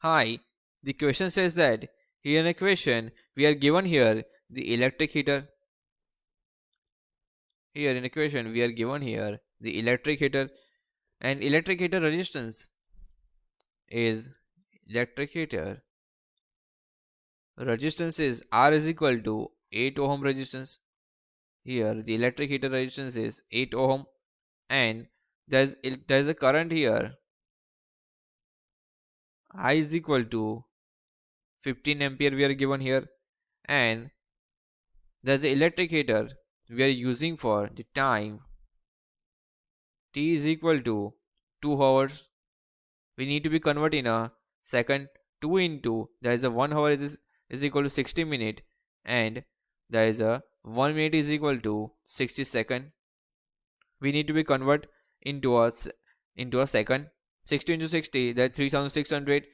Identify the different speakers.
Speaker 1: Hi, the question says that here in a question we are given here the electric heater. Here in equation we are given here the electric heater, and electric heater resistance is R is equal to 8 ohm resistance. Here the electric heater resistance is 8 ohm, and there's a current here I is equal to 15 ampere we are given here, and there's the electric heater we are using for the time t is equal to 2 hours. We need to be convert in a second. 2 into there is a 1 hour is equal to 60 minute, and there is a 1 minute is equal to 60 second. We need to be convert into a second. 60 into 60, that's 3600.